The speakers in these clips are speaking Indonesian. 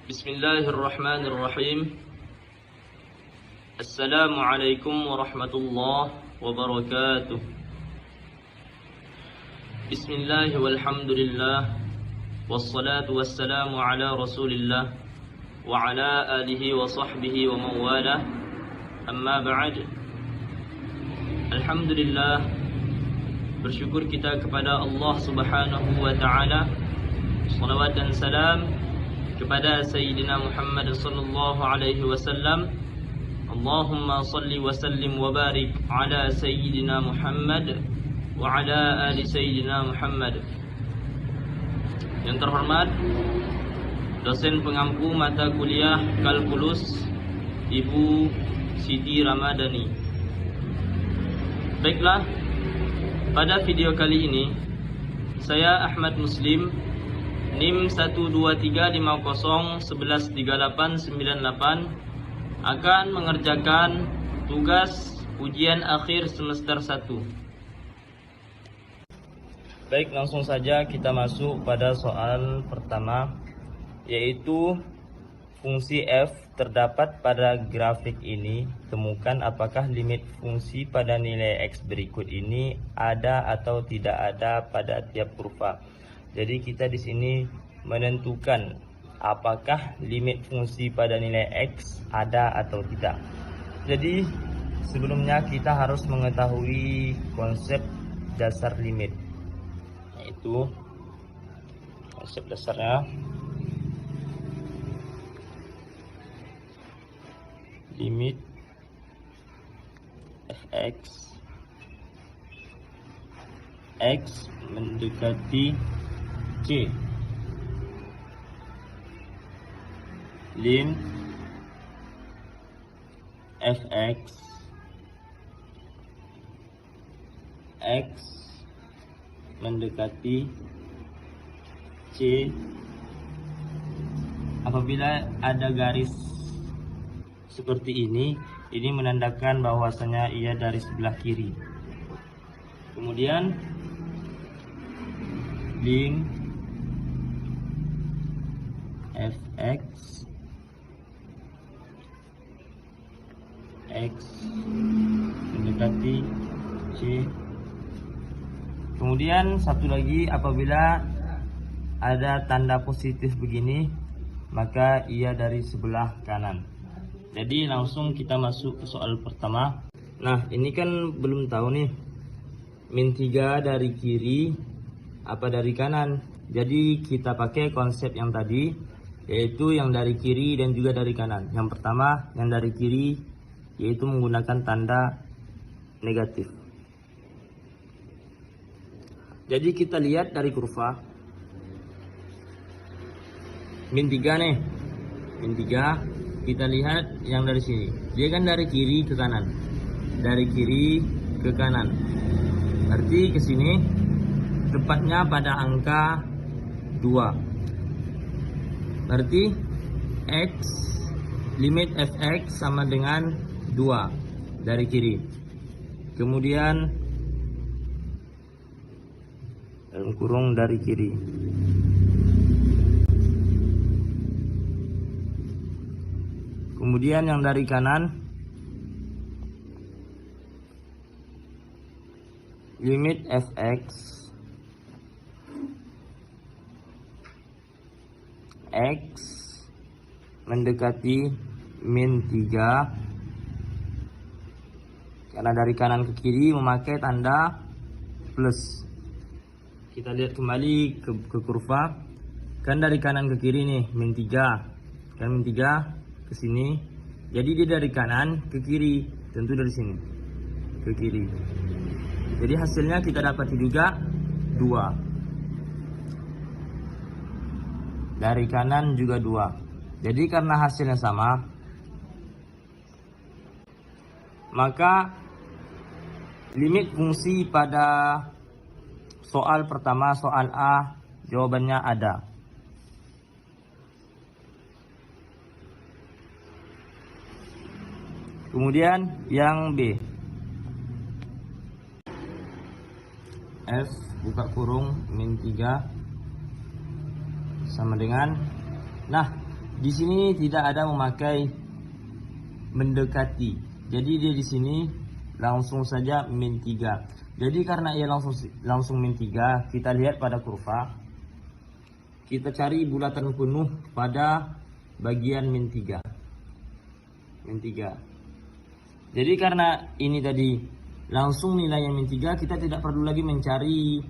Bismillahirrahmanirrahim. Assalamualaikum warahmatullahi wabarakatuh. Bismillah walhamdulillah, wassalatu wassalamu ala rasulillah wa ala alihi wa sahbihi wa mawalah. Amma ba'd. Alhamdulillah, bersyukur kita kepada Allah subhanahu wa ta'ala. Salawat dan salam kepada Sayyidina Muhammad sallallahu alaihi wasallam. Allahumma salli wa sallim wa barik ala Sayyidina Muhammad wa ala ali Sayyidina Muhammad. Yang terhormat dosen pengampu mata kuliah kalkulus Ibu Siti Ramadhani. Baiklah, pada video kali ini saya Ahmad Muslim, NIM 12350113898, akan mengerjakan tugas ujian akhir semester 1. Baik, langsung saja kita masuk pada soal pertama, yaitu fungsi f terdapat pada grafik ini. Temukan apakah limit fungsi pada nilai x berikut ini ada atau tidak ada pada tiap kurva. Jadi kita di sini menentukan apakah limit fungsi pada nilai x ada atau tidak. Jadi sebelumnya kita harus mengetahui konsep dasar limit, yaitu konsep dasarnya limit fx x mendekati C, lim fx x mendekati C apabila ada garis seperti ini menandakan bahwasanya ia dari sebelah kiri. Kemudian lim fx x mendekati C. Kemudian satu lagi, apabila ada tanda positif begini maka ia dari sebelah kanan. Jadi langsung kita masuk ke soal pertama. Nah, ini kan belum tahu nih, min 3 dari kiri apa dari kanan. Jadi kita pakai konsep yang tadi, yaitu yang dari kiri dan juga dari kanan. Yang pertama yang dari kiri, yaitu menggunakan tanda negatif. Jadi kita lihat dari kurva min 3 nih, min 3 kita lihat yang dari sini, dia kan dari kiri ke kanan, dari kiri ke kanan, berarti ke sini tepatnya pada angka 2. Berarti x, limit fx sama dengan 2 dari kiri. Kemudian dalam kurung dari kiri. Kemudian yang dari kanan, limit fx x mendekati min 3, karena dari kanan ke kiri memakai tanda plus. Kita lihat kembali ke kurva, kan dari kanan ke kiri nih, min 3, kan min 3 ke sini, jadi dia dari kanan ke kiri, tentu dari sini ke kiri. Jadi hasilnya kita dapat juga 2, dari kanan juga 2. Jadi karena hasilnya sama, maka limit fungsi pada soal pertama, soal A, jawabannya ada. Kemudian yang B, f buka kurung min 3 sama dengan, nah Di sini tidak ada memakai mendekati. Jadi dia di sini langsung saja min 3. Jadi karena ia langsung min 3, kita lihat pada kurva. Kita cari bulatan penuh pada bagian min 3. Min 3. Jadi karena ini tadi langsung nilainya min 3, kita tidak perlu lagi mencari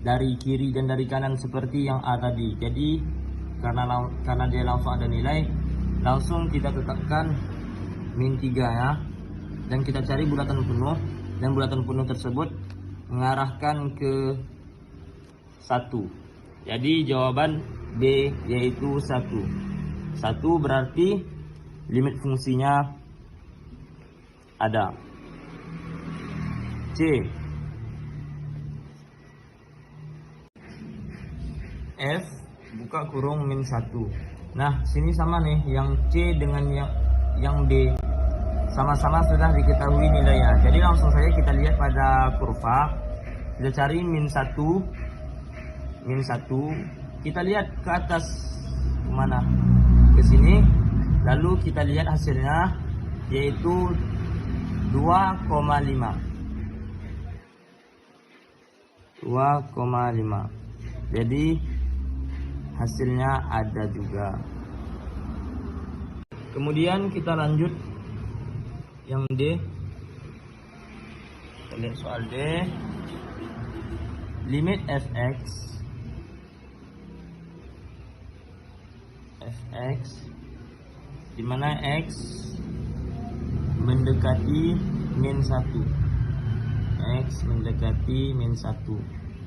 dari kiri dan dari kanan seperti yang A tadi. Jadi karena dia langsung ada nilai, langsung kita tetapkan min 3 ya. Dan kita cari bulatan penuh, dan bulatan penuh tersebut mengarahkan ke 1. Jadi jawaban B yaitu 1. 1 berarti limit fungsinya ada. C. F buka kurung min 1. Nah, sini sama nih, yang C dengan yang D sama-sama sudah diketahui nilainya. Jadi langsung saja kita lihat pada kurva. Kita cari min 1. Min 1. Kita lihat ke atas kemana? Ke sini. Lalu kita lihat hasilnya yaitu 2,5. 2,5. Jadi hasilnya ada juga. Kemudian kita lanjut yang D. Kita lihat soal D. Limit fx di mana x mendekati min 1. X mendekati min 1.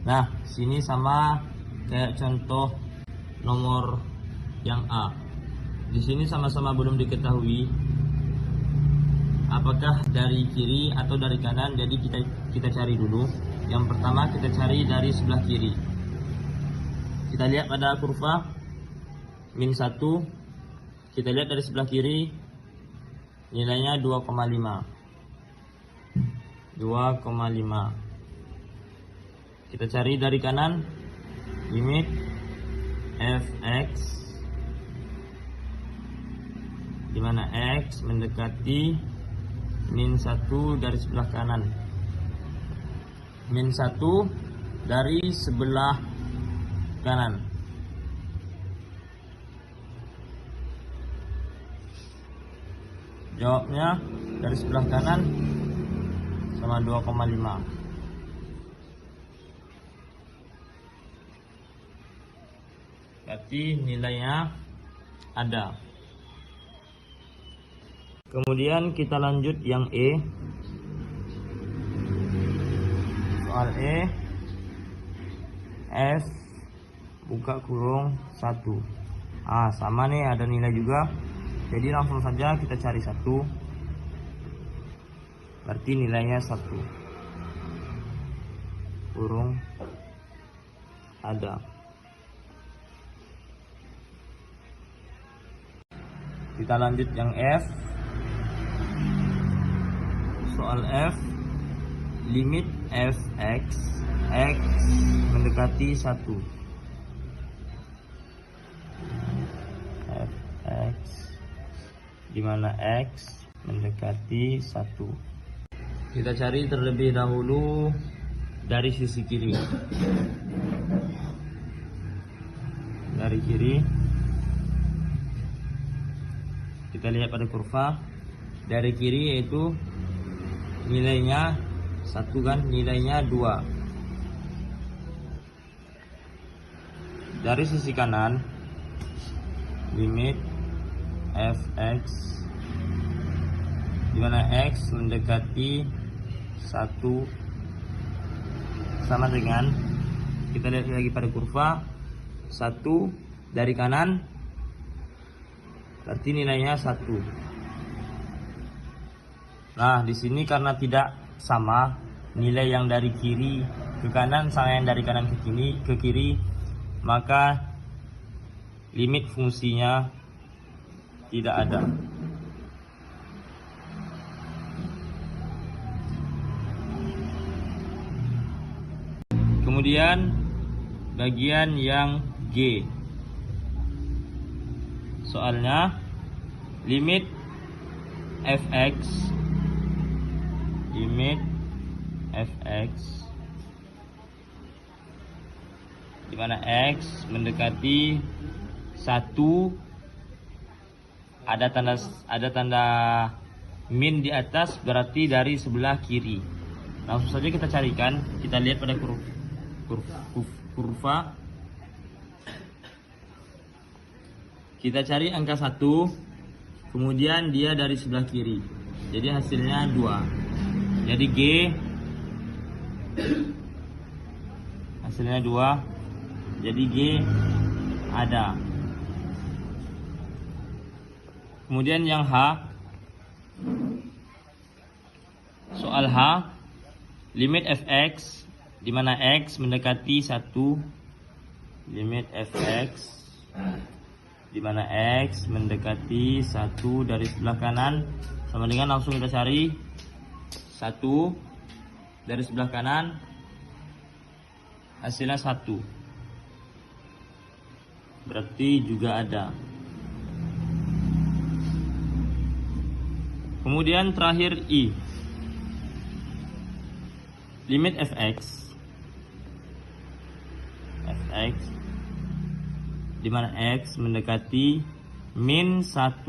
Nah, sini sama kayak contoh nomor yang A. Di sini sama-sama belum diketahui apakah dari kiri atau dari kanan. Jadi kita cari dulu. Yang pertama kita cari dari sebelah kiri. Kita lihat pada kurva min 1. Kita lihat dari sebelah kiri nilainya 2,5. 2,5. Kita cari dari kanan limit fx di mana x mendekati min 1 dari sebelah kanan. Min 1 dari sebelah kanan. Jawabnya dari sebelah kanan sama 2,5. Berarti nilainya ada. Kemudian kita lanjut yang E. Soal E. F buka kurung 1. Sama nih, ada nilai juga. Jadi langsung saja kita cari 1. Berarti nilainya 1. Kurung ada. Kita lanjut yang F. Soal F, limit fx x mendekati 1. Fx di mana x mendekati 1. Kita cari terlebih dahulu dari sisi kiri. Dari kiri kita lihat pada kurva. Dari kiri yaitu nilainya 1 kan, nilainya 2. Dari sisi kanan limit fx di mana x mendekati 1 sama dengan, kita lihat lagi pada kurva, 1 dari kanan berarti nilainya 1. Nah, di sini karena tidak sama nilai yang dari kiri ke kanan sama yang dari kanan ke kiri, maka limit fungsinya tidak ada. Kemudian bagian yang G. soalnya limit fx di mana x mendekati 1, ada tanda min di atas, berarti dari sebelah kiri. Langsung saja kita carikan, kita lihat pada kurva. Kita cari angka 1, kemudian dia dari sebelah kiri, jadi hasilnya 2. Jadi G hasilnya 2, jadi G ada. Kemudian yang H, soal H, limit fx di mana x mendekati 1, limit fx di mana x mendekati 1 dari sebelah kanan, sama dengan, langsung kita cari 1 dari sebelah kanan, hasilnya 1, berarti juga ada. Kemudian terakhir I, limit fx di mana x mendekati min 1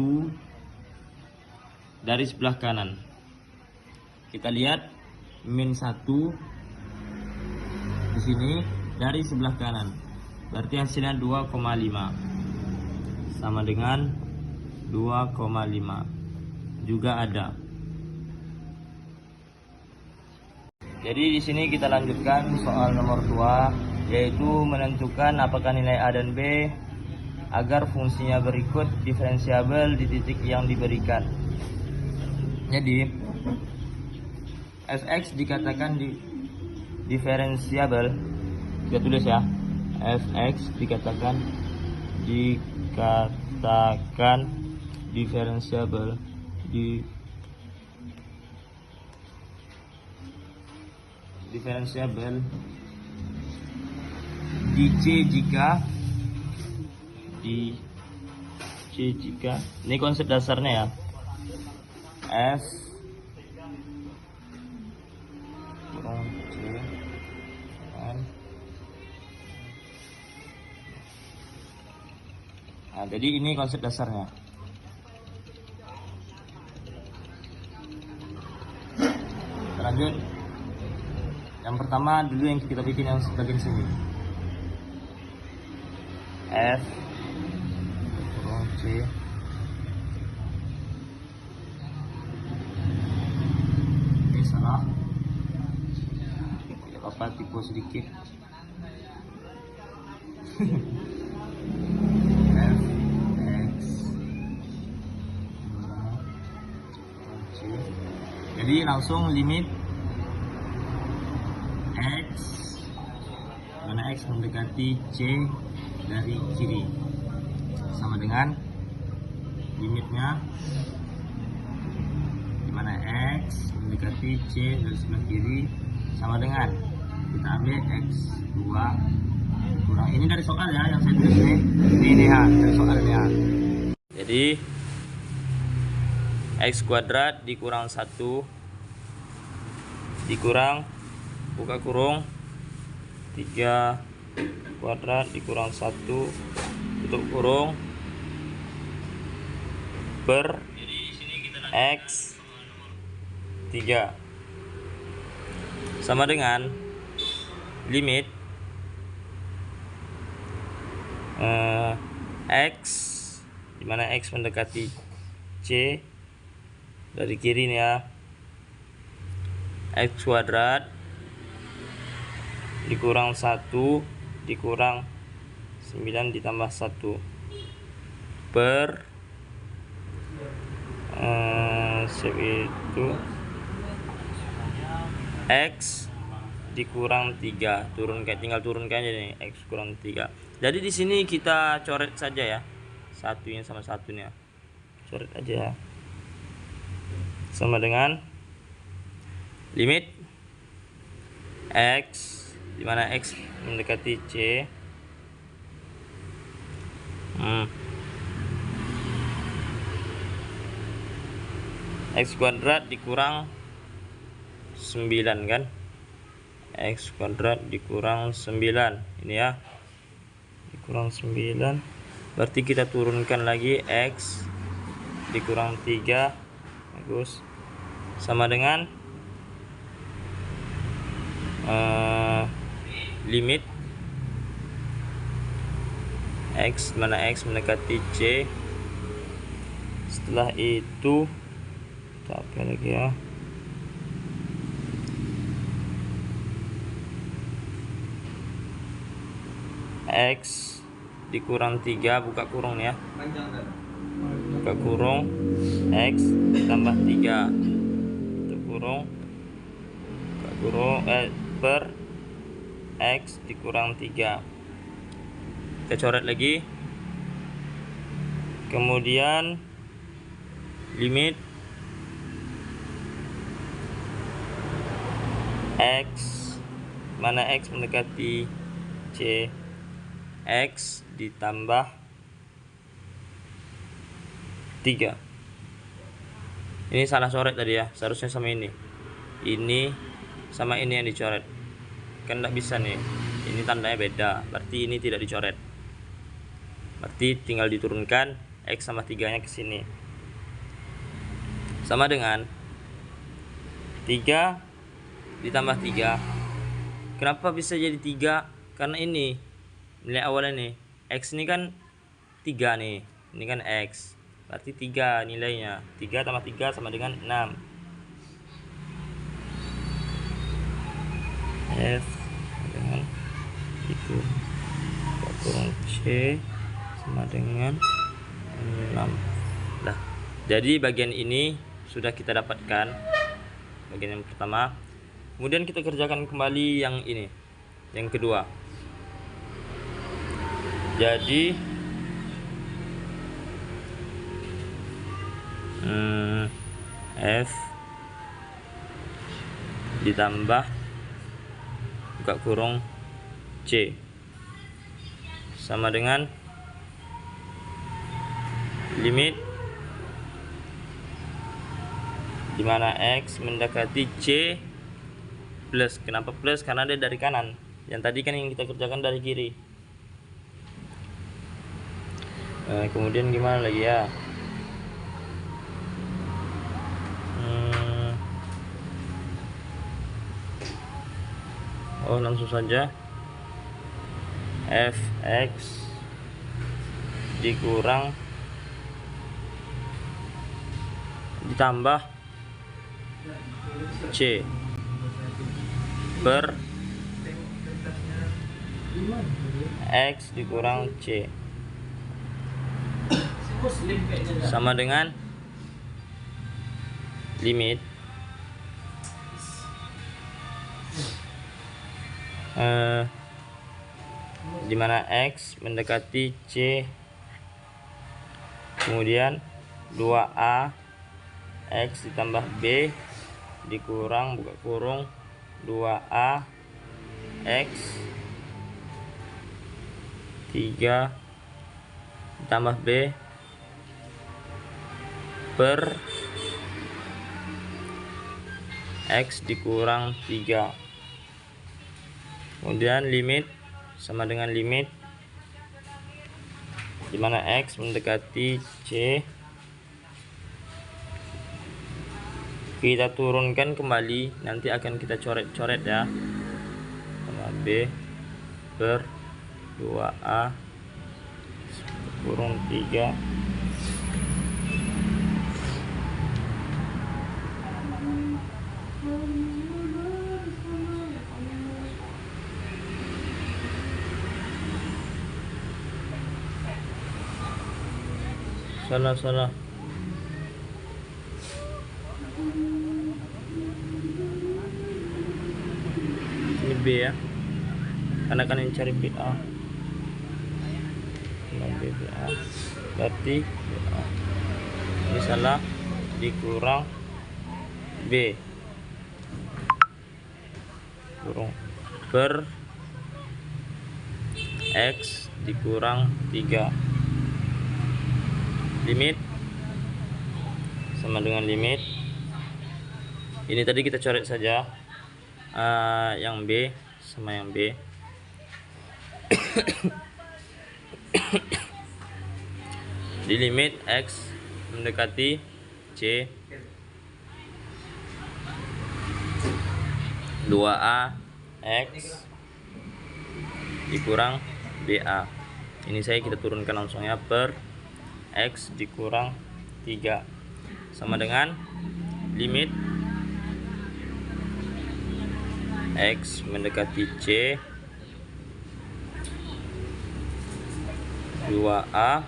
dari sebelah kanan. Kita lihat min 1 di sini dari sebelah kanan, berarti hasilnya 2,5, sama dengan 2,5, juga ada. Jadi di sini kita lanjutkan soal nomor 2, yaitu menentukan apakah nilai A dan B agar fungsinya berikut diferensiabel di titik yang diberikan. Jadi fx dikatakan diferensiabel, kita tulis ya, fx dikatakan diferensiabel di C jika ini konsep dasarnya ya, f kurang C kan. Nah, jadi ini konsep dasarnya. Lanjut, yang pertama dulu yang kita bikin yang bagian sini, f kurang C ini salah, tidak apa-apa, tipu sedikit. Jadi langsung limit x mana x mendekati C dari kiri, sama dengan limitnya di mana x mendekati C dari sebelah kiri, sama dengan, kita ambil x2 kurang, ini dari soal ya yang saya tulis ini ya, dari soal ya. Jadi x kuadrat dikurang 1 dikurang buka kurung 3 kuadrat dikurang 1 tutup kurung per x 3 sama dengan limit x dimana x mendekati C dari kiri nih ya, x kuadrat dikurang 1 dikurang 9 ditambah 1 per itu x dikurang 3, tinggal turunkan aja nih, x kurang 3. Jadi di sini kita coret saja ya, satunya sama satunya, coret aja ya, sama dengan limit x dimana x mendekati C X kuadrat dikurang 9 kan, X kuadrat dikurang 9 ini ya, dikurang 9, berarti kita turunkan lagi X dikurang 3, bagus, sama dengan limit X, mana X mendekati C. Setelah itu kita apa lagi ya, X dikurang 3, buka kurung ya, buka kurung, X tambah 3 tutup kurung, buka kurung, per X dikurang 3, kita coret lagi, kemudian limit X, mana X mendekati C, X ditambah 3. Ini salah coret tadi ya, seharusnya sama ini sama ini yang dicoret, kan tidak bisa nih, ini tandanya beda, berarti ini tidak dicoret, berarti tinggal diturunkan X sama 3 nya ke sini, sama dengan 3 ditambah 3. Kenapa bisa jadi 3? Karena ini nilai awalnya nih, X ini kan 3 nih, ini kan X, berarti 3 nilainya, 3 tambah 3 sama dengan 6. F dengan itu kurang C sama dengan 6. Nah, jadi bagian ini sudah kita dapatkan, bagian yang pertama. Kemudian kita kerjakan kembali yang ini, yang kedua. Jadi F ditambah buka kurung C sama dengan limit dimana X mendekati C plus. Kenapa plus? Karena dia dari kanan, yang tadi kan yang kita kerjakan dari kiri. Kemudian gimana lagi ya, langsung saja Fx dikurang ditambah C per X dikurang C sama dengan limit dimana X mendekati C, kemudian 2A X ditambah B dikurang buka kurung 2A X 3 ditambah B per X dikurang 3. Kemudian limit sama dengan limit dimana X mendekati C, kita turunkan kembali, nanti akan kita coret-coret ya, sama B per 2A kurung 3 salah ini B ya, karena kan yang cari BA BA berarti BA. Ini salah, dikurang B kurung per X dikurang 3, limit sama dengan limit Ini tadi kita coret saja yang B sama yang B. Di limit X mendekati C, 2A X dikurang BA. Ini kita turunkan langsungnya per X dikurang 3 sama dengan limit X mendekati C, 2A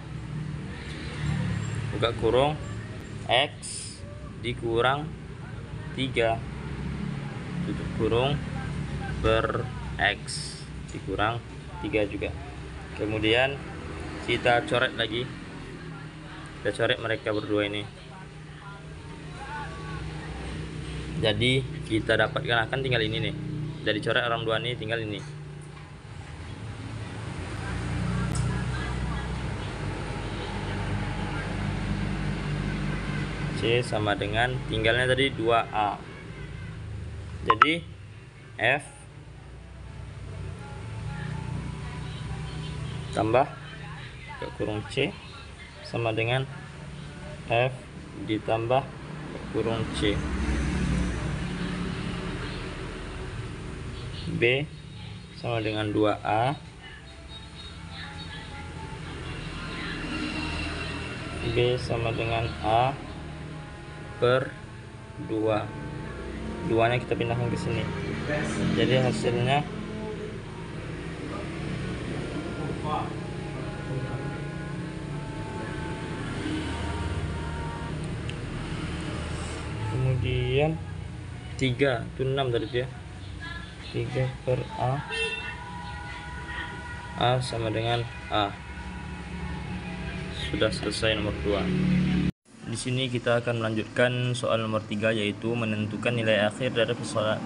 buka kurung X dikurang 3 tutup kurung per X dikurang 3 juga. Kemudian kita coret lagi, kita coret mereka berdua ini. Jadi kita dapatkan akan tinggal ini nih, dari coret orang dua ini tinggal ini. C sama dengan tinggalnya tadi 2A. Jadi F tambah ke kurung C sama dengan F ditambah ke kurung C. B sama dengan 2A. B sama dengan A per 2. Duanya kita pindahkan ke sini. Jadi hasilnya kemudian 3 itu 6 tadi ya. 3 per A sama dengan A. Sudah selesai nomor 2. Di sini kita akan melanjutkan soal nomor 3, yaitu menentukan nilai akhir dari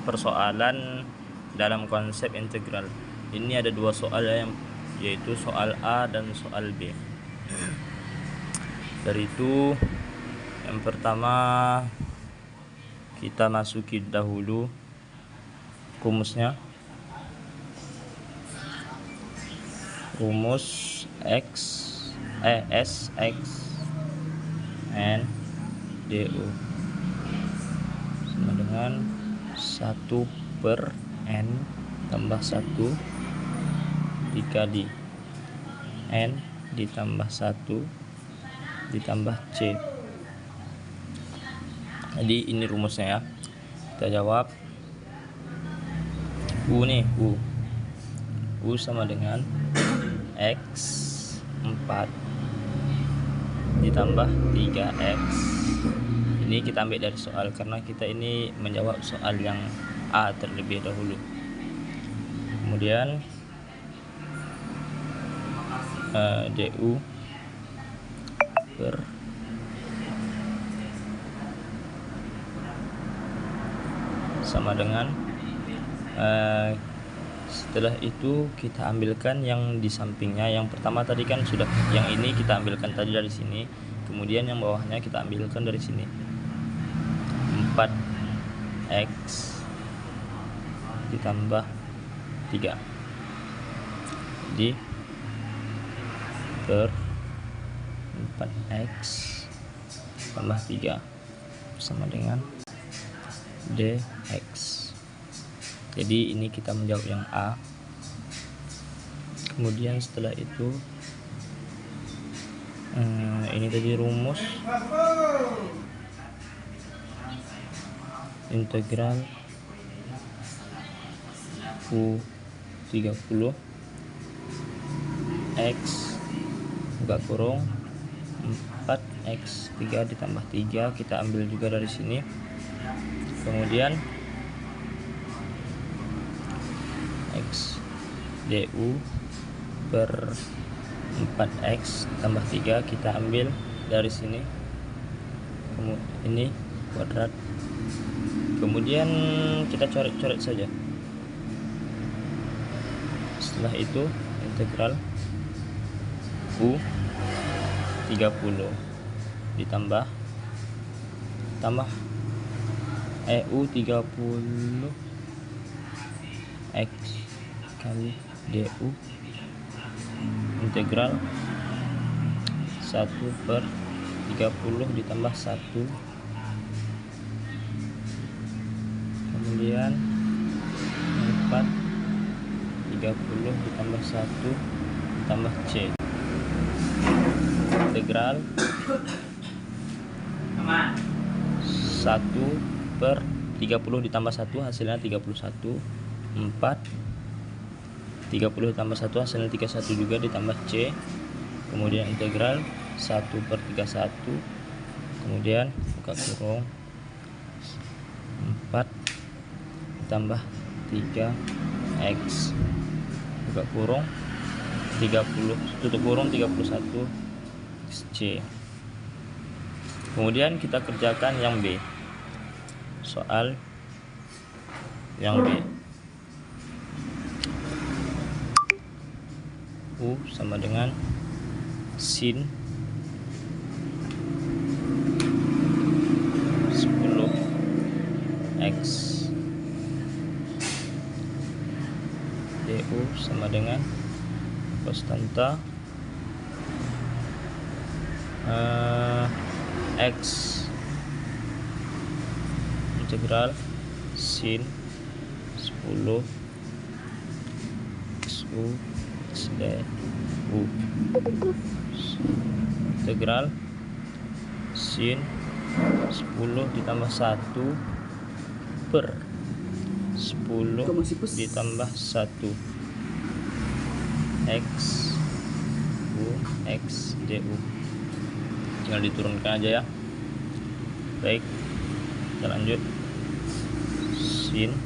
persoalan dalam konsep integral. Ini ada 2 soal yaitu soal A dan soal B. Dari itu yang pertama kita masuki dahulu rumusnya. Rumus Sx N DU sama dengan 1 per N tambah 1 dikali N ditambah 1 ditambah C. Jadi ini rumusnya ya. Kita jawab U nih, U sama dengan X 4 ditambah 3X. Ini kita ambil dari soal karena kita ini menjawab soal yang A terlebih dahulu. Kemudian DU per sama dengan setelah itu kita ambilkan yang di sampingnya. Yang pertama tadi kan sudah, yang ini kita ambilkan tadi dari sini, kemudian yang bawahnya kita ambilkan dari sini. 4X ditambah 3 di per 4X tambah 3 sama dengan DX. Jadi ini kita menjawab yang A. Kemudian setelah itu ini tadi rumus integral U30 X buka kurung 4X 3 ditambah 3 kita ambil juga dari sini. Kemudian X DU per 4X tambah 3 kita ambil dari sini. Ini kuadrat. Kemudian kita coret-coret saja. Setelah itu integral U30 ditambah EU 30 X kali DU integral 1/30 ditambah 1, kemudian 4/30 ditambah 1 ditambah C integral 1/30 ditambah 1 hasilnya 31, 4/30 ditambah 1 hasilnya 31 juga ditambah C, kemudian integral 1/31, kemudian buka kurung 4 ditambah 3x buka kurung 30 tutup kurung 31 C. Kemudian kita kerjakan yang B. Soal yang B. U sama dengan sin 10x. DU sama dengan konstanta X integral sin 10 XU XDU integral sin 10 ditambah 1 per 10 ditambah 1 X U X DU, tinggal diturunkan aja ya. Baik, kita lanjut. Sin